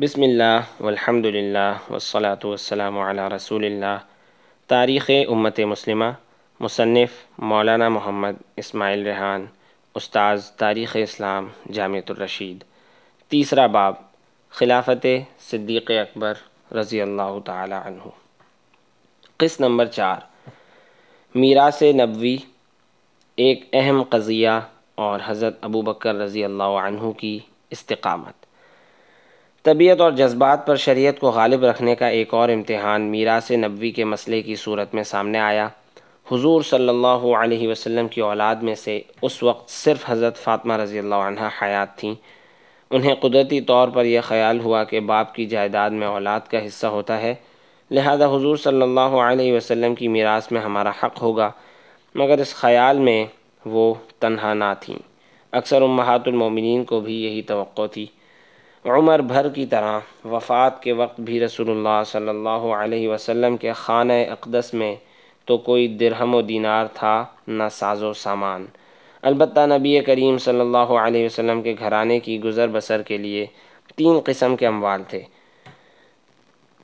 بسم اللہ والحمد للہ والصلاة والسلام علی رسول اللہ۔ تاریخ امت مسلمہ، مصنف مولانا محمد اسماعیل ریحان، استاذ تاریخ اسلام جامعۃ الرشید۔ تیسرا باب، خلافت صدیق اکبر رضی اللہ تعالی عنہ۔ قسط نمبر 4، میراث نبوی، ایک اہم قضیہ اور حضرت ابوبکر رضی اللہ عنہ کی استقامت۔ طبیعت اور جذبات پر شریعت کو غالب رکھنے کا ایک اور امتحان میراث نبوی کے مسئلے کی صورت میں سامنے آیا۔ حضور صلی اللہ علیہ وسلم کی اولاد میں سے اس وقت صرف حضرت فاطمہ رضی اللہ عنہ حیات تھیں۔ انہیں قدرتی طور پر یہ خیال ہوا کہ باپ کی جائیداد میں اولاد کا حصہ ہوتا ہے، لہذا حضور صلی اللہ علیہ وسلم کی میراث میں ہمارا حق ہوگا، مگر اس خیال میں وہ تنہا نہ تھیں۔ اکثر امہات المومنین کو بھی یہی توقع تھی۔ عمر بھر کی طرح وفات کے وقت بھی رسول اللہ صلی اللہ علیہ وسلم کے خانہ اقدس میں تو کوئی درہم و دینار تھا نہ ساز و سامان، البتہ نبی کریم صلی اللہ علیہ وسلم کے گھرانے کی گزر بسر کے لیے 3 قسم کے اموال تھے۔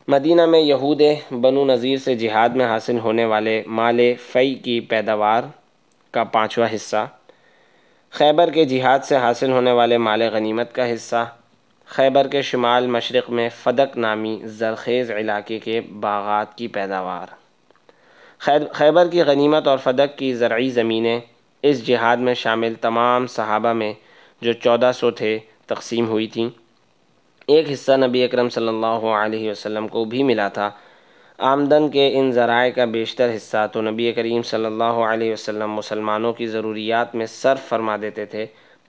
مدینہ میں یہود بنو نذیر سے جہاد میں حاصل ہونے والے مال فی کی پیداوار کا 5واں حصہ، خیبر کے جہاد سے حاصل ہونے والے مال غنیمت کا حصہ، خیبر کے شمال مشرق میں فدق نامی زرخیز علاقے کے باغات کی پیداوار۔ خیبر کی غنیمت اور فدق کی زرعی زمینیں اس جہاد میں شامل تمام صحابہ میں جو 1400 تھے تقسیم ہوئی تھیں۔ ایک حصہ نبی اکرم صلی اللہ علیہ وسلم کو بھی ملا تھا۔ آمدن کے ان ذرائع کا بیشتر حصہ تو نبی کریم صلی اللہ علیہ وسلم مسلمانوں کی ضروریات میں صرف فرما دیتے تھے،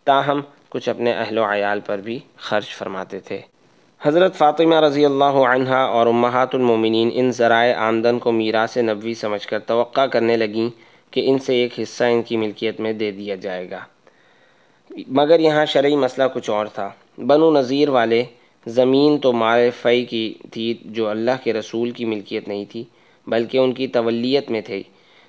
تاہم کچھ اپنے اہل و عیال پر بھی خرچ فرماتے تھے۔ حضرت فاطمہ رضی اللہ عنہا اور امہات المومنین ان ذرائع آمدن کو میراث نبوی سمجھ کر توقع کرنے لگیں کہ ان سے ایک حصہ ان کی ملکیت میں دے دیا جائے گا، مگر یہاں شرعی مسئلہ کچھ اور تھا۔ بنو نذیر والے زمین تو مال فی کی تھی جو اللہ کے رسول کی ملکیت نہیں تھی بلکہ ان کی تولیت میں تھی۔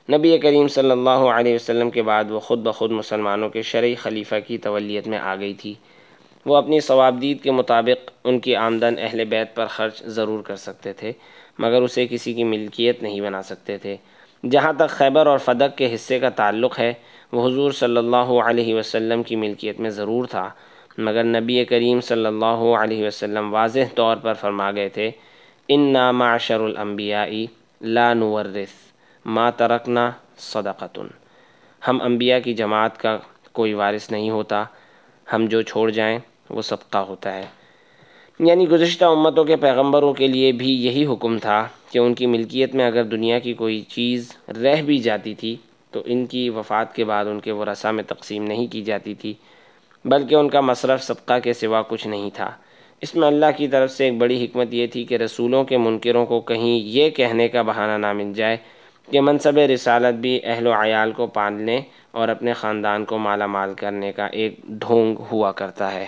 نبی کریم صلی اللہ علیہ وسلم کے بعد وہ خود بخود مسلمانوں کے شرعی خلیفہ کی تولیت میں آ گئی تھی۔ وہ اپنی ثوابدید کے مطابق ان کی آمدن اہل بیت پر خرچ ضرور کر سکتے تھے، مگر اسے کسی کی ملکیت نہیں بنا سکتے تھے۔ جہاں تک خیبر اور فدق کے حصے کا تعلق ہے، وہ حضور صلی اللہ علیہ وسلم کی ملکیت میں ضرور تھا، مگر نبی کریم صلی اللہ علیہ وسلم واضح طور پر فرما گئے تھے، اِنَّا مَعْشَرُ الْأَنْبِيَاءِ لَا نُوَرِّثُ مَا تَرَكْنَا صَدَقَةٌ۔ ہم انبیاء کی جماعت کا کوئی وارث نہیں ہوتا، ہم جو چھوڑ جائیں وہ صدقہ ہوتا ہے۔ یعنی گزشتہ امتوں کے پیغمبروں کے لیے بھی یہی حکم تھا کہ ان کی ملکیت میں اگر دنیا کی کوئی چیز رہ بھی جاتی تھی تو ان کی وفات کے بعد ان کے ورثاء میں تقسیم نہیں کی جاتی تھی، بلکہ ان کا مصرف صدقہ کے سوا کچھ نہیں تھا۔ اس میں اللہ کی طرف سے ایک بڑی حکمت یہ تھی کہ رسولوں کے منکروں کو کہیں یہ کہنے کا بہانہ نہ مل جائے کہ منصب رسالت بھی اہل و عیال کو پالنے اور اپنے خاندان کو مالا مال کرنے کا ایک ڈھونگ ہوا کرتا ہے۔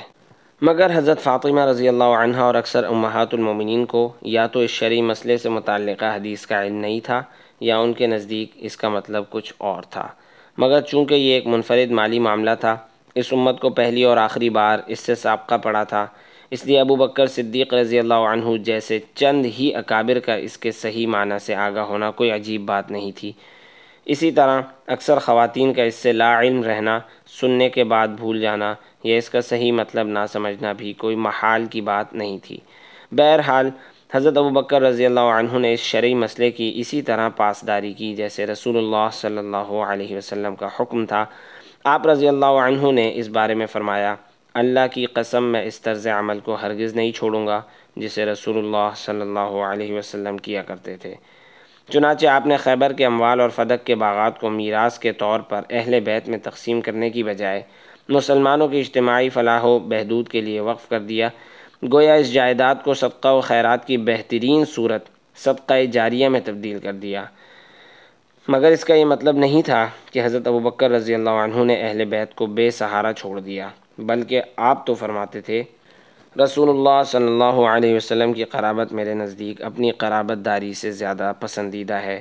مگر حضرت فاطمہ رضی اللہ عنہا اور اکثر امہات المومنین کو یا تو اس شرعی مسئلے سے متعلقہ حدیث کا علم نہیں تھا یا ان کے نزدیک اس کا مطلب کچھ اور تھا، مگر چونکہ یہ ایک منفرد مالی معاملہ تھا، اس امت کو پہلی اور آخری بار اس سے سابقہ پڑا تھا، اس لیے ابوبکر صدیق رضی اللہ عنہ جیسے چند ہی اکابر کا اس کے صحیح معنی سے آگاہ ہونا کوئی عجیب بات نہیں تھی۔ اسی طرح اکثر خواتین کا اس سے لا علم رہنا، سننے کے بعد بھول جانا یا اس کا صحیح مطلب نہ سمجھنا بھی کوئی محال کی بات نہیں تھی۔ بہرحال حضرت ابوبکر رضی اللہ عنہ نے اس شرعی مسئلے کی اسی طرح پاسداری کی جیسے رسول اللہ صلی اللہ علیہ وسلم کا حکم تھا۔ آپ رضی اللہ عنہ نے اس بارے میں فرمایا، اللہ کی قسم میں اس طرز عمل کو ہرگز نہیں چھوڑوں گا جسے رسول اللہ صلی اللہ علیہ وسلم کیا کرتے تھے۔ چنانچہ آپ نے خیبر کے اموال اور فدق کے باغات کو میراث کے طور پر اہل بیت میں تقسیم کرنے کی بجائے مسلمانوں کی اجتماعی فلاح و بہبود کے لیے وقف کر دیا، گویا اس جائیداد کو صدقہ و خیرات کی بہترین صورت صدقہ جاریہ میں تبدیل کر دیا۔ مگر اس کا یہ مطلب نہیں تھا کہ حضرت ابوبکر رضی اللہ عنہ نے اہل بیت کو بے سہارا چھوڑ دیا، بلکہ آپ تو فرماتے تھے، رسول اللہ صلی اللہ علیہ وسلم کی قرابت میرے نزدیک اپنی قرابت داری سے زیادہ پسندیدہ ہے۔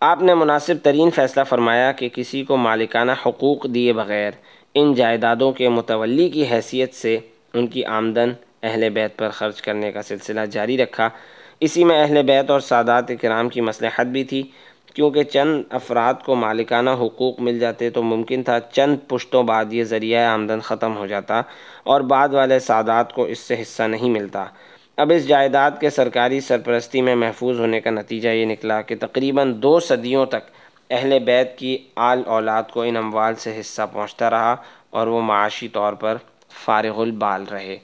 آپ نے مناسب ترین فیصلہ فرمایا کہ کسی کو مالکانہ حقوق دیے بغیر ان جائیدادوں کے متولی کی حیثیت سے ان کی آمدن اہل بیت پر خرچ کرنے کا سلسلہ جاری رکھا۔ اسی میں اہل بیت اور سادات کرام کی مصلحت بھی تھی، کیونکہ چند افراد کو مالکانہ حقوق مل جاتے تو ممکن تھا چند پشتوں بعد یہ ذریعہ آمدن ختم ہو جاتا اور بعد والے سادات کو اس سے حصہ نہیں ملتا۔ اب اس جائیداد کے سرکاری سرپرستی میں محفوظ ہونے کا نتیجہ یہ نکلا کہ تقریباً 2 صدیوں تک اہل بیت کی آل اولاد کو ان اموال سے حصہ پہنچتا رہا اور وہ معاشی طور پر فارغ البال رہے۔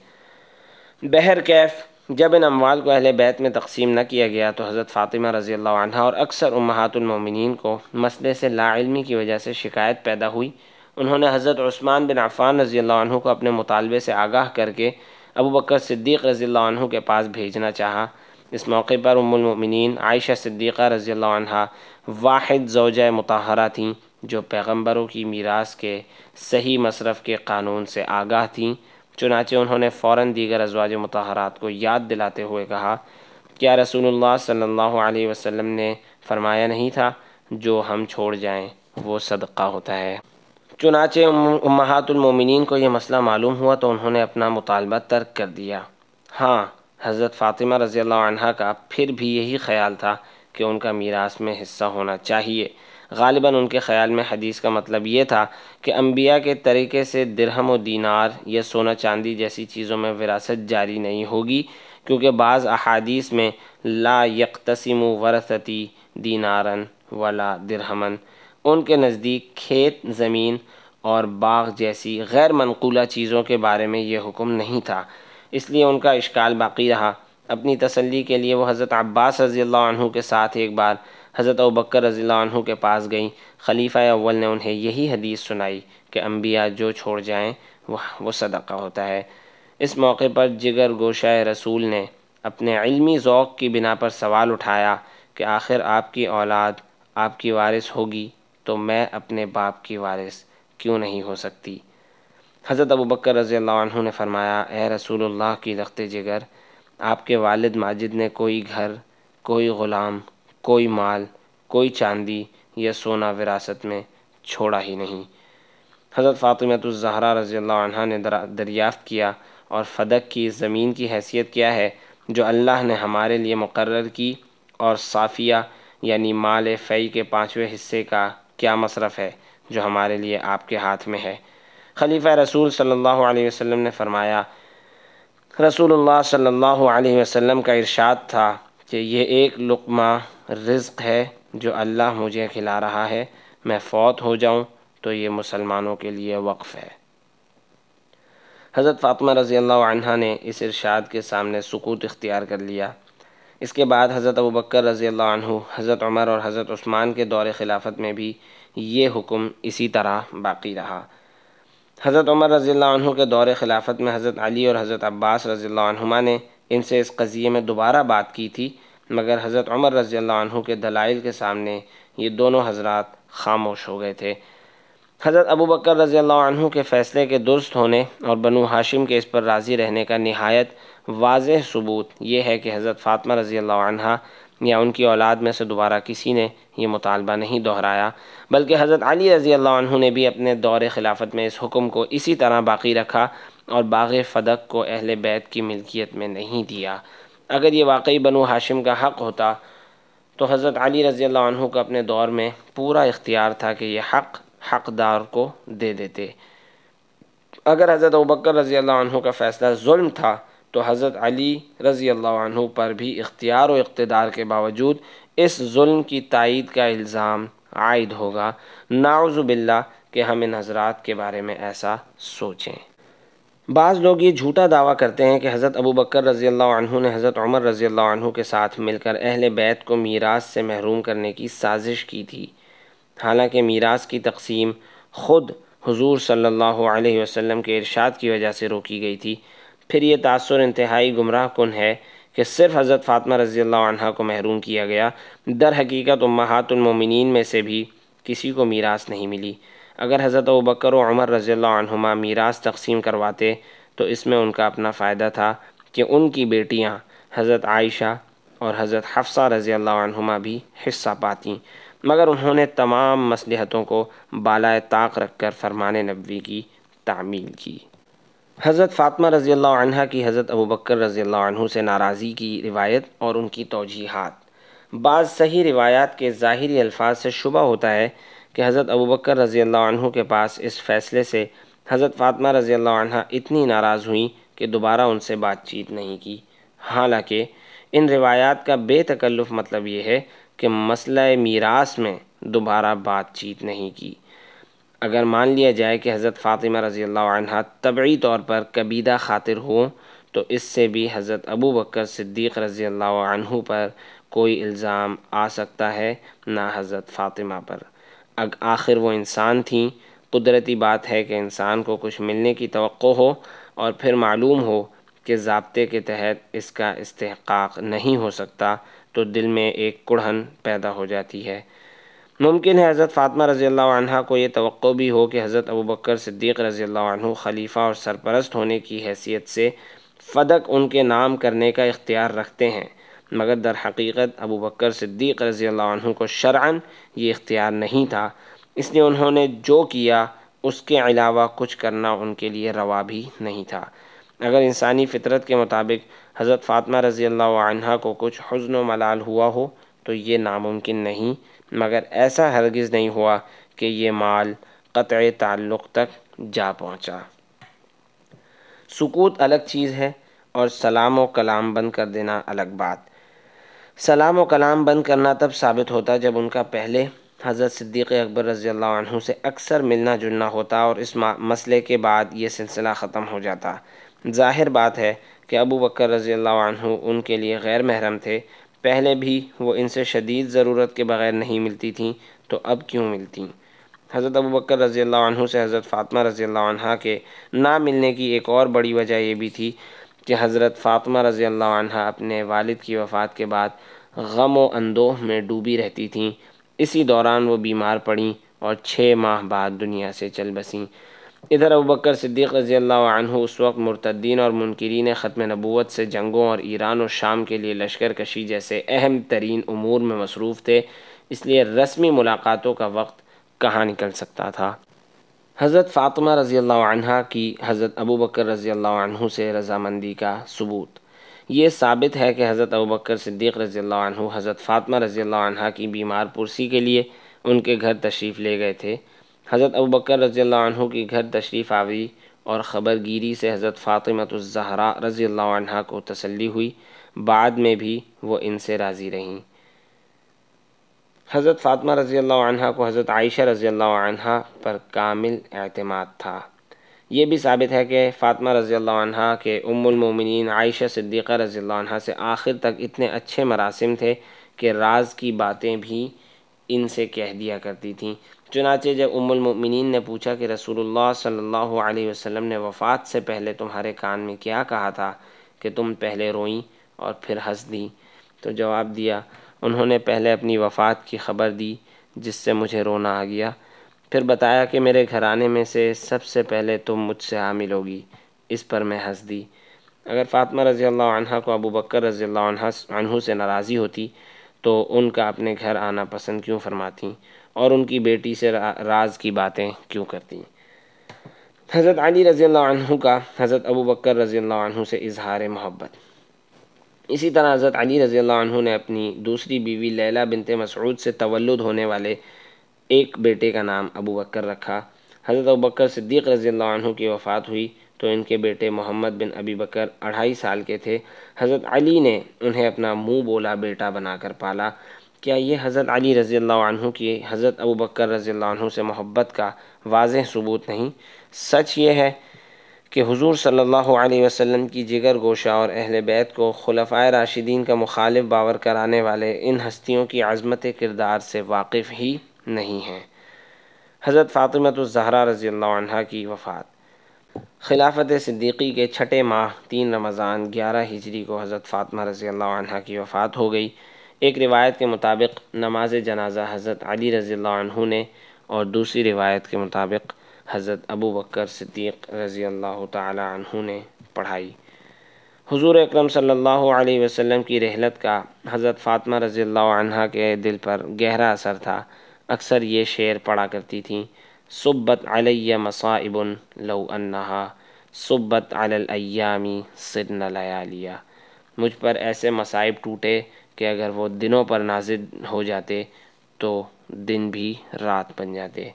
بہرکیف جب ان اموال کو اہل بیت میں تقسیم نہ کیا گیا تو حضرت فاطمہ رضی اللہ عنہ اور اکثر امہات المومنین کو مسئلے سے لا علمی کی وجہ سے شکایت پیدا ہوئی۔ انہوں نے حضرت عثمان بن عفان رضی اللہ عنہ کو اپنے مطالبے سے آگاہ کر کے ابو بکر صدیق رضی اللہ عنہ کے پاس بھیجنا چاہا۔ اس موقع پر ام المؤمنین عائشہ صدیقہ رضی اللہ عنہ واحد زوجہ مطہرہ تھیں جو پیغمبروں کی میراث کے صحیح مصرف کے قانون سے آگاہ تھیں۔ چنانچہ انہوں نے فوراً دیگر ازواج مطہرات کو یاد دلاتے ہوئے کہا، کیا رسول اللہ صلی اللہ علیہ وسلم نے فرمایا نہیں تھا جو ہم چھوڑ جائیں وہ صدقہ ہوتا ہے؟ چنانچہ امہات المومنین کو یہ مسئلہ معلوم ہوا تو انہوں نے اپنا مطالبہ ترک کر دیا۔ ہاں، حضرت فاطمہ رضی اللہ عنہ کا پھر بھی یہی خیال تھا کہ ان کا میراث میں حصہ ہونا چاہیے۔ غالباً ان کے خیال میں حدیث کا مطلب یہ تھا کہ انبیاء کے طریقے سے درہم و دینار یا سونا چاندی جیسی چیزوں میں وراثت جاری نہیں ہوگی، کیونکہ بعض احادیث میں لا یقتسم ورثتی دینارا ولا درہما، ان کے نزدیک کھیت، زمین اور باغ جیسی غیر منقولہ چیزوں کے بارے میں یہ حکم نہیں تھا، اس لیے ان کا اشکال باقی رہا۔ اپنی تسلی کے لیے وہ حضرت عباس رضی اللہ عنہ کے ساتھ ایک بار حضرت ابوبکر رضی اللہ عنہ کے پاس گئیں۔ خلیفہ اول نے انہیں یہی حدیث سنائی کہ انبیاء جو چھوڑ جائیں وہ صدقہ ہوتا ہے۔ اس موقع پر جگر گوشہ رسول نے اپنے علمی ذوق کی بنا پر سوال اٹھایا کہ آخر آپ کی اولاد آپ کی وارث ہوگی تو میں اپنے باپ کی وارث کیوں نہیں ہو سکتی؟ حضرت ابوبکر رضی اللہ عنہ نے فرمایا، اے رسول اللہ کی لخت جگر، آپ کے والد ماجد نے کوئی گھر، کوئی غلام، کوئی مال، کوئی چاندی یا سونا وراثت میں چھوڑا ہی نہیں۔ حضرت فاطمہ الزہرا رضی اللہ عنہ نے دریافت کیا، اور فدق کی زمین کی حیثیت کیا ہے جو اللہ نے ہمارے لیے مقرر کی، اور صافیہ یعنی مال فی کے 5ویں حصے کا کیا مصرف ہے جو ہمارے لیے آپ کے ہاتھ میں ہے؟ خلیفہ رسول صلی اللہ علیہ وسلم نے فرمایا، رسول اللہ صلی اللہ علیہ وسلم کا ارشاد تھا کہ یہ ایک لقمہ رزق ہے جو اللہ مجھے کھلا رہا ہے، میں فوت ہو جاؤں تو یہ مسلمانوں کے لیے وقف ہے۔ حضرت فاطمہ رضی اللہ عنہ نے اس ارشاد کے سامنے سکوت اختیار کر لیا۔ اس کے بعد حضرت ابوبکر رضی اللہ عنہ، حضرت عمر اور حضرت عثمان کے دور خلافت میں بھی یہ حکم اسی طرح باقی رہا۔ حضرت عمر رضی اللہ عنہ کے دور خلافت میں حضرت علی اور حضرت عباس رضی اللہ عنہما نے ان سے اس قضیے میں دوبارہ بات کی تھی، مگر حضرت عمر رضی اللہ عنہ کے دلائل کے سامنے یہ دونوں حضرات خاموش ہو گئے تھے۔ حضرت ابوبکر رضی اللہ عنہ کے فیصلے کے درست ہونے اور بنو ہاشم کے اس پر راضی رہنے کا نہایت واضح ثبوت یہ ہے کہ حضرت فاطمہ رضی اللہ عنہ یا ان کی اولاد میں سے دوبارہ کسی نے یہ مطالبہ نہیں دہرایا، بلکہ حضرت علی رضی اللہ عنہ نے بھی اپنے دور خلافت میں اس حکم کو اسی طرح باقی رکھا اور باغ فدق کو اہل بیت کی ملکیت میں نہیں دیا۔ اگر یہ واقعی بنو ہاشم کا حق ہوتا تو حضرت علی رضی اللہ عنہ کو اپنے دور میں پورا اختیار تھا کہ یہ حق حقدار کو دے دیتے۔ اگر حضرت ابوبکر رضی اللہ عنہ کا فیصلہ ظلم تھا تو حضرت علی رضی اللہ عنہ پر بھی اختیار و اقتدار کے باوجود اس ظلم کی تائید کا الزام عائد ہوگا۔ نعوذ باللہ کہ ہم ان حضرات کے بارے میں ایسا سوچیں۔ بعض لوگ یہ جھوٹا دعویٰ کرتے ہیں کہ حضرت ابوبکر رضی اللہ عنہ نے حضرت عمر رضی اللہ عنہ کے ساتھ مل کر اہل بیت کو میراث سے محروم کرنے کی سازش کی تھی، حالانکہ میراث کی تقسیم خود حضور صلی اللہ علیہ وسلم کے ارشاد کی وجہ سے روکی گئی تھی۔ پھر یہ تاثر انتہائی گمراہ کن ہے کہ صرف حضرت فاطمہ رضی اللہ عنہ کو محروم کیا گیا، در حقیقت امہات المومنین میں سے بھی کسی کو میراث نہیں ملی۔ اگر حضرت ابوبکر و عمر رضی اللہ عنہما میراث تقسیم کرواتے تو اس میں ان کا اپنا فائدہ تھا کہ ان کی بیٹیاں حضرت عائشہ اور حضرت حفصہ رضی اللہ عنہما بھی حصہ پاتیں، مگر انہوں نے تمام مصلحتوں کو بالائے طاق رکھ کر فرمان نبوی کی تعمیل کی۔ حضرت فاطمہ رضی اللہ عنہ کی حضرت ابوبکر رضی اللہ عنہ سے ناراضی کی روایت اور ان کی توجیحات۔ بعض صحیح روایات کے ظاہری الفاظ سے شبہ ہوتا ہے کہ حضرت ابوبکر رضی اللہ عنہ کے پاس اس فیصلے سے حضرت فاطمہ رضی اللہ عنہ اتنی ناراض ہوئیں کہ دوبارہ ان سے بات چیت نہیں کی۔ حالانکہ ان روایات کا بے تکلف مطلب یہ ہے کہ مسئلہ میراث میں دوبارہ بات چیت نہیں کی۔ اگر مان لیا جائے کہ حضرت فاطمہ رضی اللہ عنہ طبعی طور پر کبیدہ خاطر ہوں تو اس سے بھی حضرت ابوبکر صدیق رضی اللہ عنہ پر کوئی الزام آ سکتا ہے، نہ حضرت فاطمہ پر۔ آخر وہ انسان تھیں۔ قدرتی بات ہے کہ انسان کو کچھ ملنے کی توقع ہو اور پھر معلوم ہو کہ ضابطے کے تحت اس کا استحقاق نہیں ہو سکتا تو دل میں ایک کڑھن پیدا ہو جاتی ہے۔ ممکن ہے حضرت فاطمہ رضی اللہ عنہ کو یہ توقع بھی ہو کہ حضرت ابوبکر صدیق رضی اللہ عنہ خلیفہ اور سرپرست ہونے کی حیثیت سے فدق ان کے نام کرنے کا اختیار رکھتے ہیں، مگر در حقیقت ابوبکر صدیق رضی اللہ عنہ کو شرعاً یہ اختیار نہیں تھا، اس لیے انہوں نے جو کیا اس کے علاوہ کچھ کرنا ان کے لیے روا بھی نہیں تھا۔ اگر انسانی فطرت کے مطابق حضرت فاطمہ رضی اللہ عنہ کو کچھ حزن و ملال ہوا ہو تو یہ ناممکن نہیں، مگر ایسا ہرگز نہیں ہوا کہ یہ مال قطع تعلق تک جا پہنچا۔ سکوت الگ چیز ہے اور سلام و کلام بند کر دینا الگ بات۔ سلام و کلام بند کرنا تب ثابت ہوتا جب ان کا پہلے حضرت صدیق اکبر رضی اللہ عنہ سے اکثر ملنا جلنا ہوتا اور اس مسئلے کے بعد یہ سلسلہ ختم ہو جاتا۔ ظاہر بات ہے کہ ابوبکر رضی اللہ عنہ ان کے لیے غیر محرم تھے، پہلے بھی وہ ان سے شدید ضرورت کے بغیر نہیں ملتی تھیں تو اب کیوں ملتیں؟ حضرت ابوبکر رضی اللہ عنہ سے حضرت فاطمہ رضی اللہ عنہ کے نہ ملنے کی ایک اور بڑی وجہ یہ بھی تھی کہ حضرت فاطمہ رضی اللہ عنہ اپنے والد کی وفات کے بعد غم و اندوہ میں ڈوبی رہتی تھیں۔ اسی دوران وہ بیمار پڑیں اور 6 ماہ بعد دنیا سے چل بسیں۔ ادھر ابوبکر صدیق رضی اللہ عنہ اس وقت مرتدین اور منکرین ختم نبوت سے جنگوں اور ایران و شام کے لیے لشکر کشی جیسے اہم ترین امور میں مصروف تھے، اس لیے رسمی ملاقاتوں کا وقت کہاں نکل سکتا تھا۔ حضرت فاطمہ رضی اللہ عنہ کی حضرت ابوبکر رضی اللہ عنہ سے رضامندی کا ثبوت۔ یہ ثابت ہے کہ حضرت ابوبکر صدیق رضی اللہ عنہ حضرت فاطمہ رضی اللہ عنہ کی بیمار پرسی کے لیے ان کے گھر تشریف لے گئے تھے۔ حضرت ابوبکر رضی اللہ عنہ کی گھر تشریف آوری اور خبرگیری سے حضرت فاطمہ الزہرا رضی اللہ عنہ کو تسلی ہوئی، بعد میں بھی وہ ان سے راضی رہیں۔ حضرت فاطمہ رضی اللہ عنہ کو حضرت عائشہ رضی اللہ عنہ پر کامل اعتماد تھا۔ یہ بھی ثابت ہے کہ فاطمہ رضی اللہ عنہ کے ام المومنین عائشہ صدیقہ رضی اللہ عنہ سے آخر تک اتنے اچھے مراسم تھے کہ راز کی باتیں بھی ان سے کہہ دیا کرتی تھیں۔ چنانچہ جب ام المؤمنین نے پوچھا کہ رسول اللہ صلی اللہ علیہ وسلم نے وفات سے پہلے تمہارے کان میں کیا کہا تھا کہ تم پہلے روئیں اور پھر ہنس دیں، تو جواب دیا، انہوں نے پہلے اپنی وفات کی خبر دی جس سے مجھے رونا آ گیا، پھر بتایا کہ میرے گھرانے میں سے سب سے پہلے تم مجھ سے حامل ہوگی، اس پر میں ہنس دی۔ اگر فاطمہ رضی اللہ عنہ کو ابوبکر رضی اللہ عنہ سے ناراضی ہوتی تو ان کا اپنے گھر آنا پسند کیوں فرماتیں اور ان کی بیٹی سے راز کی باتیں کیوں کرتیں؟ حضرت علی رضی اللہ عنہ کا حضرت ابوبکر رضی اللہ عنہ سے اظہار محبت۔ اسی طرح حضرت علی رضی اللہ عنہ نے اپنی دوسری بیوی لیلہ بنت مسعود سے تولد ہونے والے ایک بیٹے کا نام ابوبکر رکھا۔ حضرت ابوبکر صدیق رضی اللہ عنہ کی وفات ہوئی تو ان کے بیٹے محمد بن ابی بکر 2.5 سال کے تھے۔ حضرت علی نے انہیں اپنا منہ بولا بیٹا بنا کر پالا۔ کیا یہ حضرت علی رضی اللہ عنہ کی حضرت ابوبکر رضی اللہ عنہ سے محبت کا واضح ثبوت نہیں؟ سچ یہ ہے کہ حضور صلی اللہ علیہ وسلم کی جگر گوشہ اور اہل بیت کو خلفائے راشدین کا مخالف باور کرانے والے ان ہستیوں کی عظمت کردار سے واقف ہی نہیں ہیں۔ حضرت فاطمہ الزہرا رضی اللہ عنہ کی وفات۔ خلافت صدیقی کے 6 ماہ 3 رمضان 11 ہجری کو حضرت فاطمہ رضی اللہ عنہ کی وفات ہو گئی۔ ایک روایت کے مطابق نماز جنازہ حضرت علی رضی اللہ عنہ نے اور دوسری روایت کے مطابق حضرت ابوبکر صدیق رضی اللہ تعالی عنہ نے پڑھائی۔ حضور اکرم صلی اللہ علیہ وسلم کی رحلت کا حضرت فاطمہ رضی اللہ عنہ کے دل پر گہرا اثر تھا۔ اکثر یہ شعر پڑھا کرتی تھیں، صبت علی مصائب لو انہا صبت علی الایامی سرن لیالیا، مجھ پر ایسے مصائب ٹوٹے کہ اگر وہ دنوں پر نازل ہو جاتے تو دن بھی رات بن جاتے۔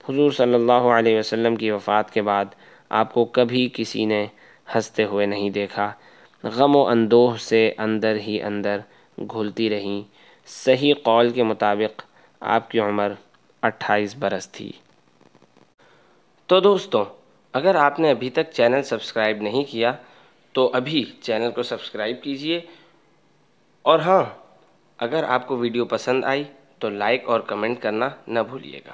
حضور صلی اللہ علیہ وسلم کی وفات کے بعد آپ کو کبھی کسی نے ہنستے ہوئے نہیں دیکھا، غم و اندوہ سے اندر ہی اندر گھلتی رہیں۔ صحیح قول کے مطابق آپ کی عمر 28 برس تھی۔ تو دوستوں، اگر آپ نے ابھی تک چینل سبسکرائب نہیں کیا تو ابھی چینل کو سبسکرائب کیجئے، اور ہاں، اگر آپ کو ویڈیو پسند آئی تو لائک اور کمنٹ کرنا نہ بھولیے گا۔